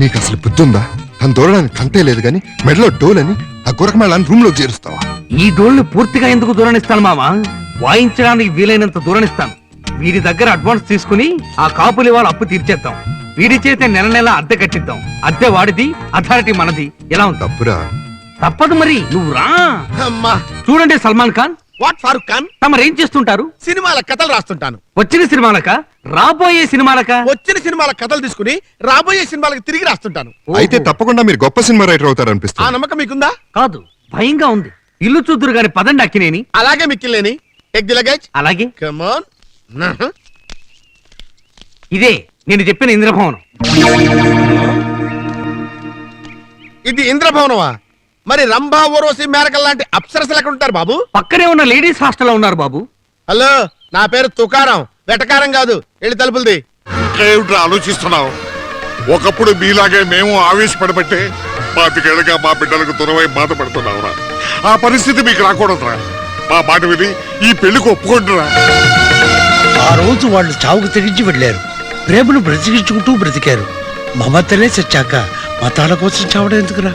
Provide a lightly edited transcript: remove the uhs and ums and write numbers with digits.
నీకు అసలు బుద్ధి ఉందా? తను దూరడానికి కంటే లేదు గాని మెడలో డోలని ఆ గురకమేళాన్ని రూమ్ లో చేరుస్తావా? ఈ డోల్ని పూర్తిగా ఎందుకు దూరనిస్తాను మావా? వాయించడానికి వీలైనంత దూరనిస్తాను. వీడి దగ్గర అడ్వాన్స్ తీసుకుని ఆ కాపులి వాళ్ళ అప్పు తీర్చేద్దాం. వీడి చేతే నెల నెల అద్దె కట్టిద్దాం. అద్దె వాడిది, అథారిటీ మనది. ఎలా ఉంది? తప్పురా. తప్పదు మరి, నువ్వు రా. అమ్మా చూడండి సల్మాన్ ఖాన్, వాట్ ఫారూక్ ఖాన్, తమరేం చేస్తుంటారు? సినిమాల కథలు రాస్తుంటాను. వచ్చిన సినిమాలక, రాబోయే సినిమాలక? వచ్చిన సినిమాల కథలు తీసుకుని రాబోయే సినిమాలకు తిరిగి రాస్తుంటాను. అయితే తప్పకుండా మీరు గొప్ప సినిమా రైటర్ ఆ అవుతారనిపిస్తుంది. నమ్మకం మీకుందా? కాదు, భయంగా ఉంది. ఇల్లు చూద్దురు గాని పదండి అక్కినేని. అలాగే మిక్కిలేని టేక్ ది లగేజ్. అలాగే. Come on. ఇదే నేను చెప్పిన ఇంద్రభవనం. ఇది ఇంద్రభవనమా? మరి రంభా ఊర్వశి మేరకల్ లాంటి అప్సరసలు ఎక్కడ ఉంటారు బాబు? పక్కనే ఉన్న లేడీస్ హాస్టల్లో ఉన్నారు బాబు. హలో, నా పేరు తుకారం, వెటకారం కాదు. వెళ్ళి తలుపులది. ఏమిట్రా ఆలోచిస్తున్నావు? ఒకప్పుడు మీలాగే మేము ఆవేశపడబట్టే 25 ఏళ్ళుగా మా బిడ్డలకు దూరమై బాధపడుతున్నావురా. ఆ పరిస్థితి మీకు రాకూడదురా. మా మాట విని ఈ పెళ్లికి ఒప్పుకుంటురా. ఆ రోజు వాళ్ళు చావుకు తెగించి వెళ్ళారు. ప్రేమను బ్రతికించుకుంటూ బ్రతికారు. మమతలే చచ్చాక మతాల కోసం చావడం ఎందుకురా?